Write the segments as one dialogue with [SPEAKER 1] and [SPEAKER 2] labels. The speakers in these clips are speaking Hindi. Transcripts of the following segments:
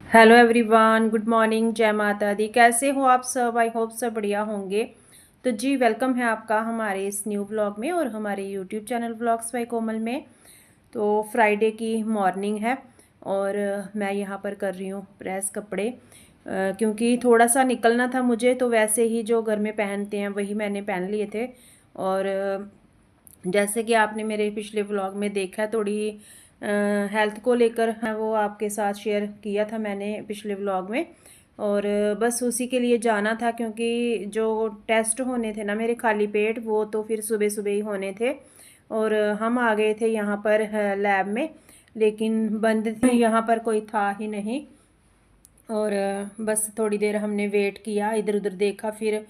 [SPEAKER 1] हेलो एवरीवन, गुड मॉर्निंग, जय माता दी। कैसे हो आप सब? आई होप सब बढ़िया होंगे। तो जी, वेलकम है आपका हमारे इस न्यू व्लॉग में और हमारे यूट्यूब चैनल व्लॉग्स बाय कोमल में। तो फ्राइडे की मॉर्निंग है और मैं यहाँ पर कर रही हूँ प्रेस कपड़े, क्योंकि थोड़ा सा निकलना था मुझे। तो वैसे ही जो घर में पहनते हैं वही मैंने पहन लिए थे। और जैसे कि आपने मेरे पिछले व्लॉग में देखा, थोड़ी हेल्थ को लेकर है वो आपके साथ शेयर किया था मैंने पिछले व्लॉग में। और बस उसी के लिए जाना था, क्योंकि जो टेस्ट होने थे ना मेरे खाली पेट, वो तो फिर सुबह सुबह ही होने थे। और हम आ गए थे यहाँ पर लैब में, लेकिन बंद यहाँ पर कोई था ही नहीं। और बस थोड़ी देर हमने वेट किया, इधर उधर देखा। फिर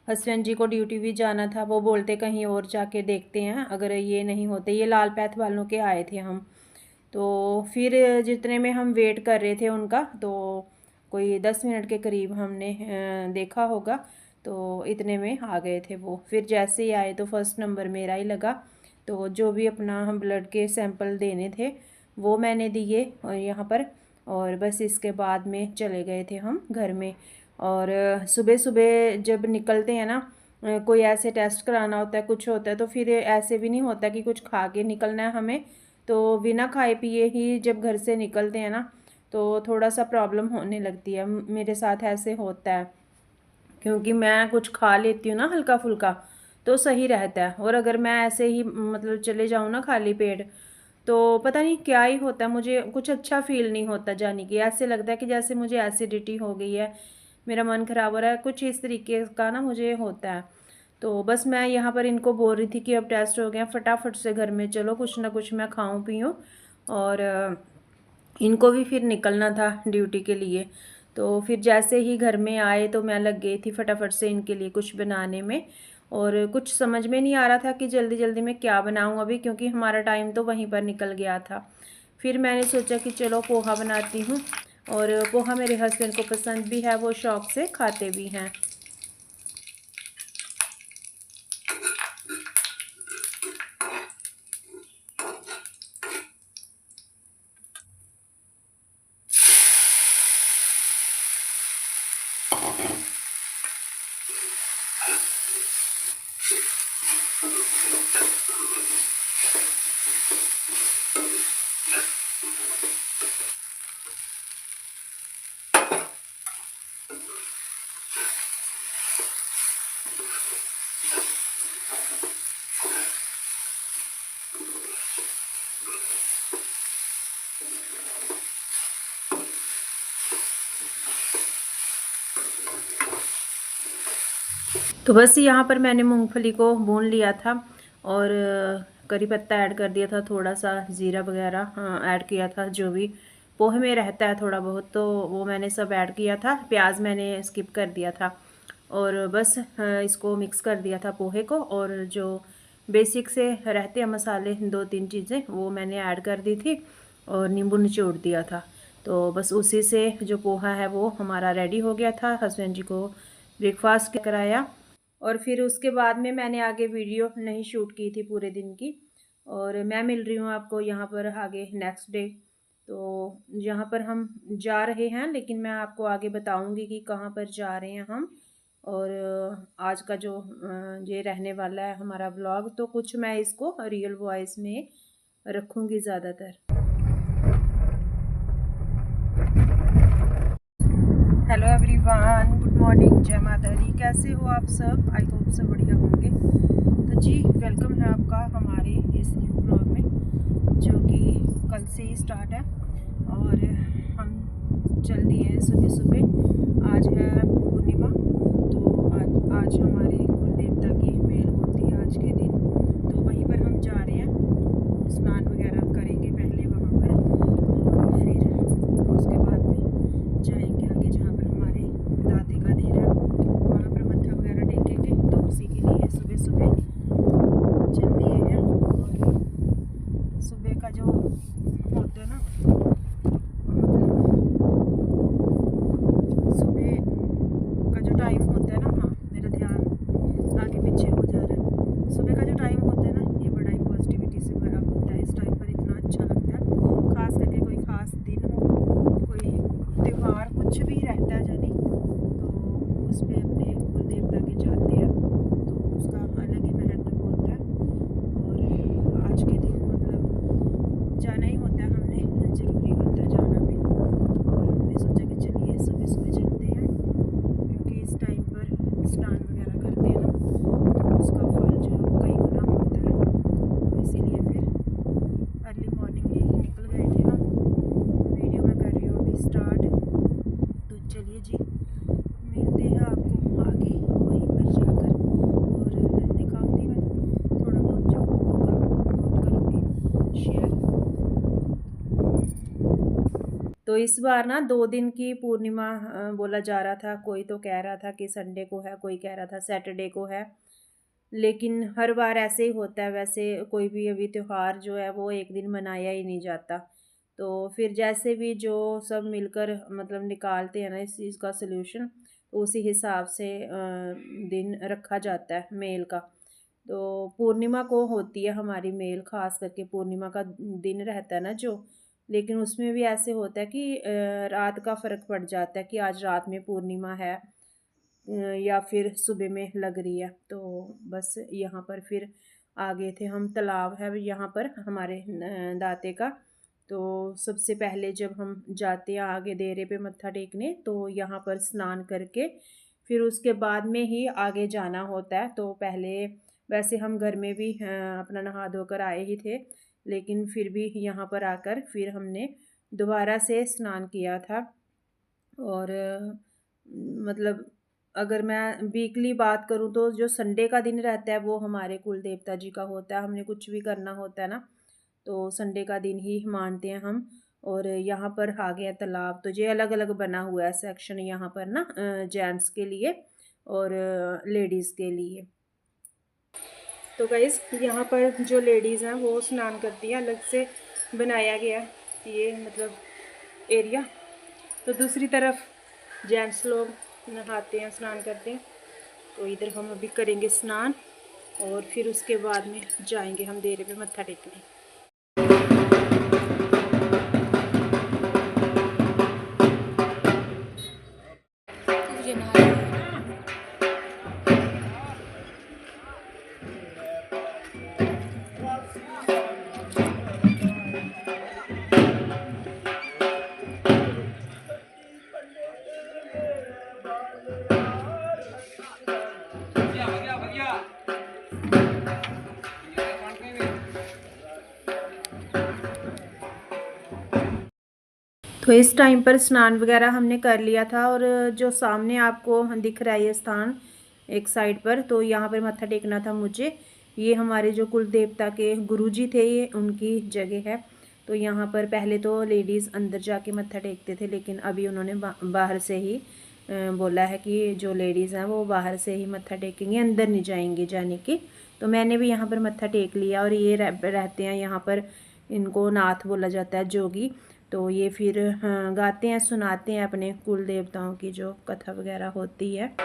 [SPEAKER 1] हस्बैंड जी को ड्यूटी भी जाना था, वो बोलते कहीं और जाके देखते हैं, अगर ये नहीं होते। ये लाल पैथ वालों के आए थे हम। तो फिर जितने में हम वेट कर रहे थे उनका, तो कोई 10 मिनट के करीब हमने देखा होगा। तो इतने में आ गए थे वो। फिर जैसे ही आए तो फर्स्ट नंबर मेरा ही लगा। तो जो भी अपना हम ब्लड के सैंपल देने थे वो मैंने दिए और यहाँ पर। और बस इसके बाद में चले गए थे हम घर में। और सुबह सुबह जब निकलते हैं ना, कोई ऐसे टेस्ट कराना होता है, कुछ होता है, तो फिर ऐसे भी नहीं होता कि कुछ खा के निकलना है हमें। तो बिना खाए पिए ही जब घर से निकलते हैं ना, तो थोड़ा सा प्रॉब्लम होने लगती है। मेरे साथ ऐसे होता है, क्योंकि मैं कुछ खा लेती हूँ ना हल्का फुल्का, तो सही रहता है। और अगर मैं ऐसे ही मतलब चले जाऊँ ना खाली पेट, तो पता नहीं क्या ही होता है, मुझे कुछ अच्छा फील नहीं होता जाने की। ऐसे लगता है कि जैसे मुझे एसिडिटी हो गई है, मेरा मन खराब हो रहा है, कुछ इस तरीके का ना मुझे होता है। तो बस मैं यहाँ पर इनको बोल रही थी कि अब टेस्ट हो गया, फटाफट से घर में चलो, कुछ ना कुछ मैं खाऊं पीऊँ। और इनको भी फिर निकलना था ड्यूटी के लिए। तो फिर जैसे ही घर में आए तो मैं लग गई थी फटाफट से इनके लिए कुछ बनाने में। और कुछ समझ में नहीं आ रहा था कि जल्दी जल्दी में क्या बनाऊं अभी, क्योंकि हमारा टाइम तो वहीं पर निकल गया था। फिर मैंने सोचा कि चलो पोहा बनाती हूँ। और पोहा मेरे हस्बैंड को पसंद भी है, वो शौक से खाते भी हैं। तो बस यहाँ पर मैंने मूंगफली को भून लिया था। और करी पत्ता ऐड कर दिया था, थोड़ा सा जीरा वगैरह ऐड किया था, जो भी पोहे में रहता है थोड़ा बहुत, तो वो मैंने सब ऐड किया था। प्याज मैंने स्किप कर दिया था। और बस इसको मिक्स कर दिया था पोहे को। और जो बेसिक से रहते हैं मसाले, दो तीन चीज़ें वो मैंने ऐड कर दी थी और नींबू निचोड़ दिया था। तो बस उसी से जो पोहा है वो हमारा रेडी हो गया था। हस्बैंड जी को ब्रेकफास्ट कराया। और फिर उसके बाद में मैंने आगे वीडियो नहीं शूट की थी पूरे दिन की। और मैं मिल रही हूँ आपको यहाँ पर आगे नेक्स्ट डे। तो यहाँ पर हम जा रहे हैं, लेकिन मैं आपको आगे बताऊँगी कि कहाँ पर जा रहे हैं हम। और आज का जो ये रहने वाला है हमारा व्लॉग, तो कुछ मैं इसको रियल वॉइस में रखूँगी ज़्यादातर। हेलो एवरीवन, गुड मॉर्निंग, जय माता दी। कैसे हो आप सब? आई होप सब बढ़िया होंगे। तो जी, वेलकम है आपका हमारे इस न्यू ब्लॉग में, जो कि कल से ही स्टार्ट है। और हम चल दिए हैं सुबह सुबह। आज है पूर्णिमा, तो आज हमारे कुल देवता की मेल होती है आज के दिन। तो वहीं पर हम जा रहे हैं, स्नान वगैरह करेंगे पहले वहाँ पर, और फिर उसके बाद में जाएंगे आगे जहाँ पर हमारे दादी का देर है, वहाँ पर मत्था वगैरह टेकेंगे। तो उसी के लिए सुबह सुबह चल दिए हैं। और सुबह का जो होता है ना, मतलब सुबह का जो टाइम होता है ना, हाँ मेरा ध्यान कुछ भी रहता है जानी तो उस पर अपने कुल देवता के जाते हैं, तो उसका अलग ही महत्व होता है। और आज के दिन मतलब जाना ही होता है, हमने ज़रूरी होता है जाना भी। और हमने सोचा कि चलिए सुबह सुबह चलते हैं, क्योंकि इस टाइम पर स्नान वगैरह करते हैं ना, तो उसका फल जो है वो कई गुना होता है। तो इसीलिए फिर अर्ली मॉर्निंग ही निकल गए थे हम। वीडियो में कर रही हूँ अभी स्टार्ट, तो चलिए जी मिलते हैं आपको आगे वहीं पर जाकर, और दिखाऊंगी मैं थोड़ा बहुत जो होगा बहुत करूँगी शेयर। तो इस बार ना 2 दिन की पूर्णिमा बोला जा रहा था, कोई तो कह रहा था कि संडे को है, कोई कह रहा था सैटरडे को है, लेकिन हर बार ऐसे ही होता है। वैसे कोई भी अभी त्यौहार जो है वो एक दिन मनाया ही नहीं जाता, तो फिर जैसे भी जो सब मिलकर मतलब निकालते हैं ना इस चीज़ का सल्यूशन, तो उसी हिसाब से दिन रखा जाता है मेल का। तो पूर्णिमा को होती है हमारी मेल, खास करके पूर्णिमा का दिन रहता है ना जो, लेकिन उसमें भी ऐसे होता है कि रात का फ़र्क पड़ जाता है कि आज रात में पूर्णिमा है या फिर सुबह में लग रही है। तो बस यहाँ पर फिर आ गए थे हम, तालाब है यहाँ पर हमारे दाते का। तो सबसे पहले जब हम जाते हैं आगे देरे पे मत्था टेकने, तो यहाँ पर स्नान करके फिर उसके बाद में ही आगे जाना होता है। तो पहले वैसे हम घर में भी अपना नहा धोकर आए ही थे, लेकिन फिर भी यहाँ पर आकर फिर हमने दोबारा से स्नान किया था। और मतलब अगर मैं वीकली बात करूँ तो जो संडे का दिन रहता है वो हमारे कुल देवता जी का होता है। हमने कुछ भी करना होता है ना, तो संडे का दिन ही मानते हैं हम। और यहाँ पर आ गया तालाब, तो ये अलग अलग बना हुआ है सेक्शन यहाँ पर ना, जेंट्स के लिए और लेडीज़ के लिए। तो गाइस यहाँ पर जो लेडीज़ हैं वो स्नान करती हैं, अलग से बनाया गया ये मतलब एरिया। तो दूसरी तरफ जेंट्स लोग नहाते हैं, स्नान करते हैं। तो इधर हम अभी करेंगे स्नान और फिर उसके बाद में जाएंगे हम देरे पे मत्था टेकने। तो इस टाइम पर स्नान वगैरह हमने कर लिया था, और जो सामने आपको दिख रहा है ये स्थान एक साइड पर, तो यहाँ पर मत्था टेकना था मुझे। ये हमारे जो कुल देवता के गुरुजी थे, ये उनकी जगह है। तो यहाँ पर पहले तो लेडीज़ अंदर जाके मत्था टेकते थे, लेकिन अभी उन्होंने बाहर से ही बोला है कि जो लेडीज़ हैं वो बाहर से ही मत्था टेकेंगे, अंदर नहीं जाएंगी जाने की। तो मैंने भी यहाँ पर मत्था टेक लिया। और ये रहते हैं यहाँ पर, इनको नाथ बोला जाता है, जोगी। तो ये फिर गाते हैं, सुनाते हैं अपने कुल देवताओं की जो कथा वगैरह होती है।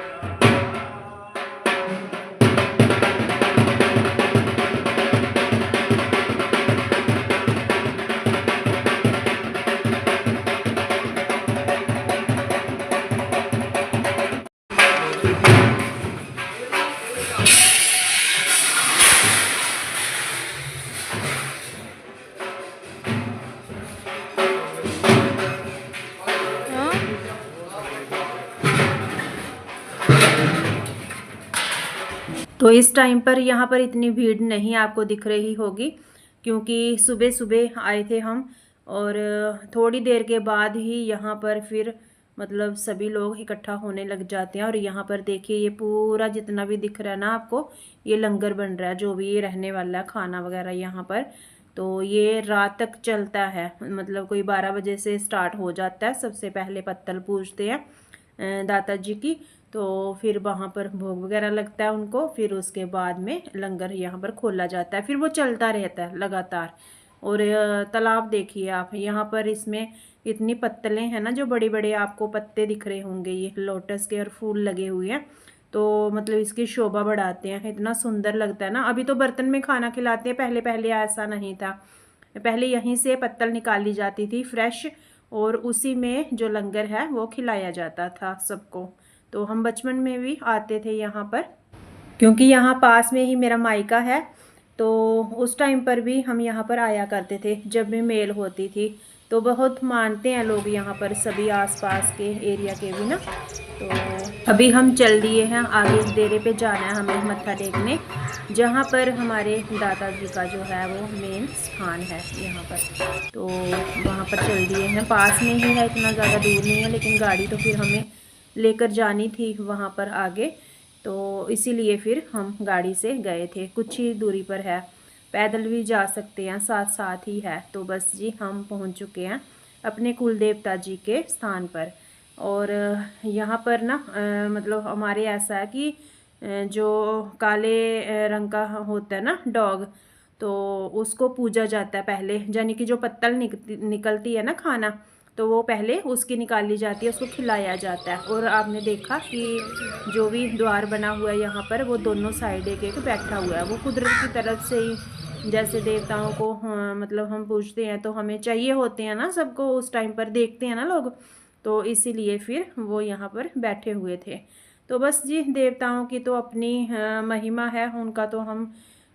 [SPEAKER 1] तो इस टाइम पर यहाँ पर इतनी भीड़ नहीं आपको दिख रही होगी, क्योंकि सुबह सुबह आए थे हम, और थोड़ी देर के बाद ही यहाँ पर फिर मतलब सभी लोग इकट्ठा होने लग जाते हैं। और यहाँ पर देखिए ये पूरा जितना भी दिख रहा है ना आपको, ये लंगर बन रहा है, जो भी ये रहने वाला है खाना वगैरह यहाँ पर। तो ये रात तक चलता है, मतलब कोई 12 बजे से स्टार्ट हो जाता है। सबसे पहले पत्तल पूजते हैं दाता जी की, तो फिर वहाँ पर भोग वगैरह लगता है उनको, फिर उसके बाद में लंगर यहाँ पर खोला जाता है, फिर वो चलता रहता है लगातार। और तालाब देखिए आप यहाँ पर, इसमें इतनी पत्तलें हैं ना, जो बड़े बड़े आपको पत्ते दिख रहे होंगे, ये लोटस के और फूल लगे हुए हैं। तो मतलब इसकी शोभा बढ़ाते हैं, इतना सुंदर लगता है ना। अभी तो बर्तन में खाना खिलाते हैं, पहले पहले ऐसा नहीं था। पहले यहीं से पत्तल निकाली जाती थी फ्रेश, और उसी में जो लंगर है वो खिलाया जाता था सबको। तो हम बचपन में भी आते थे यहाँ पर, क्योंकि यहाँ पास में ही मेरा मायका है। तो उस टाइम पर भी हम यहाँ पर आया करते थे जब भी मेल होती थी। तो बहुत मानते हैं लोग यहाँ पर, सभी आसपास के एरिया के भी ना। तो अभी हम चल दिए हैं आगे, डेरे पे जाना है हमें मत्था टेकने, जहाँ पर हमारे दादाजी का जो है वो मेन स्थान है यहाँ पर। तो वहाँ पर चल दिए हैं, पास में ही है, इतना ज़्यादा दूर नहीं है, लेकिन गाड़ी तो फिर हमें लेकर जानी थी वहाँ पर आगे। तो इसीलिए फिर हम गाड़ी से गए थे, कुछ ही दूरी पर है, पैदल भी जा सकते हैं, साथ साथ ही है। तो बस जी हम पहुंच चुके हैं अपने कुल देवता जी के स्थान पर। और यहाँ पर ना मतलब हमारे ऐसा है कि जो काले रंग का होता है ना डॉग, तो उसको पूजा जाता है पहले, यानी कि जो पत्तल निकलती है ना खाना, तो वो पहले उसकी निकाली जाती है, उसको खिलाया जाता है। और आपने देखा कि जो भी द्वार बना हुआ है यहाँ पर, वो दोनों साइड एक एक बैठा हुआ है, वो कुदरत की तरफ से ही, जैसे देवताओं को हाँ, मतलब हम पूछते हैं तो हमें चाहिए होते हैं ना, सबको उस टाइम पर देखते हैं ना लोग, तो इसीलिए फिर वो यहाँ पर बैठे हुए थे। तो बस जी देवताओं की तो अपनी महिमा है, उनका तो हम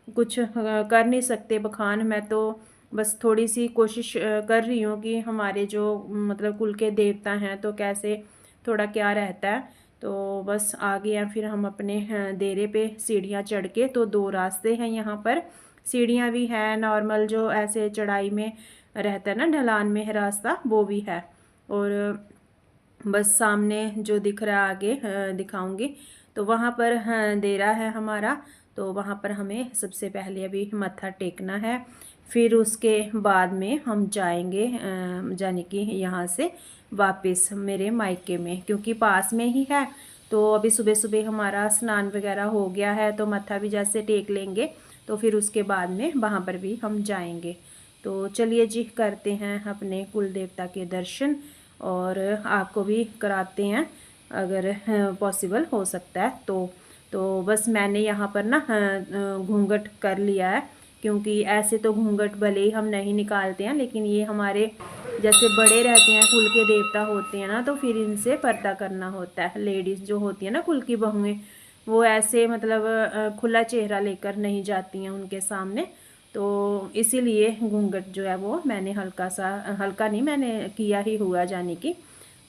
[SPEAKER 1] कुछ कर नहीं सकते बखान। मैं तो बस थोड़ी सी कोशिश कर रही हूँ कि हमारे जो मतलब कुल के देवता हैं तो कैसे थोड़ा क्या रहता है। तो बस आ गए हैं फिर हम अपने डेरे पे सीढ़ियाँ चढ़ के। तो दो रास्ते हैं यहाँ पर, सीढ़ियाँ भी हैं, नॉर्मल जो ऐसे चढ़ाई में रहता है ना, ढलान में है रास्ता, वो भी है। और बस सामने जो दिख रहा है आगे दिखाऊंगी, तो वहाँ पर डेरा है हमारा। तो वहाँ पर हमें सबसे पहले अभी मत्था टेकना है, फिर उसके बाद में हम जाएंगे यानी कि यहाँ से वापस मेरे मायके में, क्योंकि पास में ही है। तो अभी सुबह सुबह हमारा स्नान वगैरह हो गया है, तो मत्था भी जैसे टेक लेंगे, तो फिर उसके बाद में वहाँ पर भी हम जाएंगे। तो चलिए जी करते हैं अपने कुल देवता के दर्शन, और आपको भी कराते हैं अगर पॉसिबल हो सकता है तो बस मैंने यहाँ पर ना घूंघट कर लिया है, क्योंकि ऐसे तो घूंघट भले ही हम नहीं निकालते हैं, लेकिन ये हमारे जैसे बड़े रहते हैं, कुल के देवता होते हैं ना, तो फिर इनसे पर्दा करना होता है। लेडीज़ जो होती है ना कुल की बहुएं, वो ऐसे मतलब खुला चेहरा लेकर नहीं जाती हैं उनके सामने। तो इसीलिए घूंघट जो है वो मैंने हल्का सा, हल्का नहीं मैंने किया ही हुआ जाने की।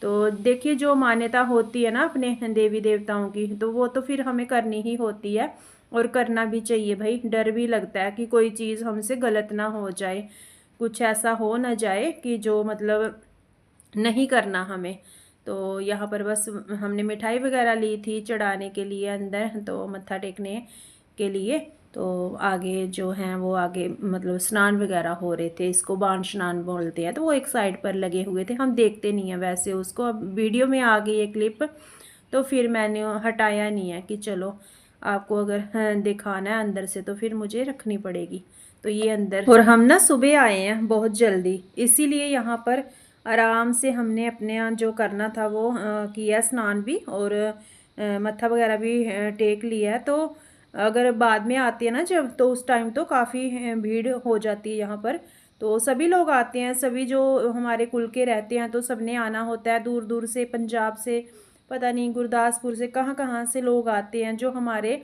[SPEAKER 1] तो देखिए जो मान्यता होती है ना अपने देवी देवताओं की, तो वो तो फिर हमें करनी ही होती है, और करना भी चाहिए भाई। डर भी लगता है कि कोई चीज़ हमसे गलत ना हो जाए, कुछ ऐसा हो ना जाए कि जो मतलब नहीं करना हमें। तो यहाँ पर बस हमने मिठाई वगैरह ली थी चढ़ाने के लिए अंदर, तो मत्था टेकने के लिए। तो आगे जो हैं वो आगे मतलब स्नान वगैरह हो रहे थे, इसको बाण स्नान बोलते हैं, तो वो एक साइड पर लगे हुए थे, हम देखते नहीं हैं वैसे उसको। अब वीडियो में आ गई ये क्लिप, तो फिर मैंने हटाया नहीं है कि चलो आपको अगर दिखाना है अंदर से तो फिर मुझे रखनी पड़ेगी। तो ये अंदर, और हम ना सुबह आए हैं बहुत जल्दी, इसीलिए यहाँ पर आराम से हमने अपने यहाँ जो करना था वो किया, स्नान भी और मत्था वगैरह भी टेक लिया है। तो अगर बाद में आती है ना जब, तो उस टाइम तो काफ़ी भीड़ हो जाती है यहाँ पर। तो सभी लोग आते हैं, सभी जो हमारे कुल के रहते हैं, तो सबने आना होता है, दूर दूर से, पंजाब से, पता नहीं गुरदासपुर से, कहाँ कहाँ से लोग आते हैं जो हमारे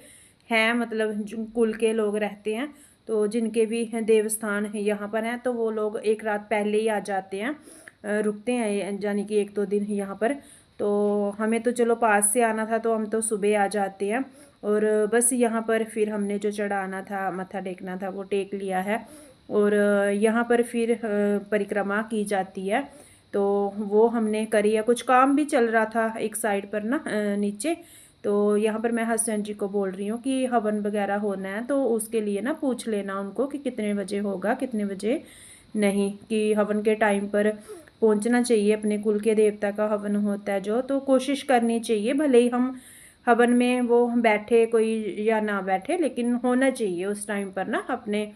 [SPEAKER 1] हैं, मतलब जो कुल के लोग रहते हैं, तो जिनके भी देवस्थान यहाँ पर हैं, तो वो लोग एक रात पहले ही आ जाते हैं, रुकते हैं, यानी कि एक दो दिन यहाँ पर। तो हमें तो चलो पास से आना था, तो हम तो सुबह आ जाते हैं। और बस यहाँ पर फिर हमने जो चढ़ाना था, मत्था टेकना था, वो टेक लिया है। और यहाँ पर फिर परिक्रमा की जाती है, तो वो हमने करी है। कुछ काम भी चल रहा था एक साइड पर ना नीचे, तो यहाँ पर मैं हस्बैंड जी को बोल रही हूँ कि हवन वगैरह होना है, तो उसके लिए ना पूछ लेना उनको कि कितने बजे होगा कितने बजे नहीं, कि हवन के टाइम पर पहुँचना चाहिए। अपने कुल के देवता का हवन होता है जो, तो कोशिश करनी चाहिए, भले ही हम हवन में वो बैठे कोई या ना बैठे, लेकिन होना चाहिए उस टाइम पर ना अपने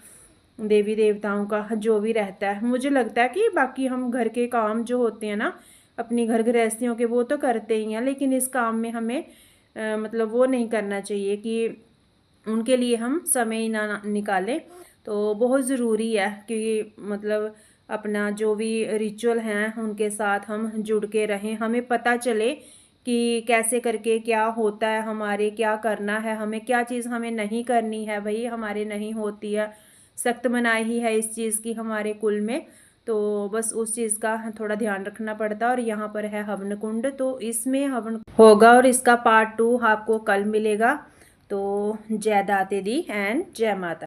[SPEAKER 1] देवी देवताओं का जो भी रहता है। मुझे लगता है कि बाकी हम घर के काम जो होते हैं ना अपनी घर गृहस्थियों के, वो तो करते ही हैं, लेकिन इस काम में हमें मतलब वो नहीं करना चाहिए कि उनके लिए हम समय ही ना निकालें। तो बहुत ज़रूरी है कि मतलब अपना जो भी रिचुअल हैं उनके साथ हम जुड़ के रहें, हमें पता चले कि कैसे करके क्या होता है, हमारे क्या करना है, हमें क्या चीज़ हमें नहीं करनी है, भाई हमारे नहीं होती है, सख्त मनाही ही है इस चीज़ की हमारे कुल में। तो बस उस चीज़ का थोड़ा ध्यान रखना पड़ता है। और यहाँ पर है हवन कुंड, तो इसमें हवन होगा और इसका पार्ट 2 आपको कल मिलेगा। तो जय दाते दी एंड जय माता।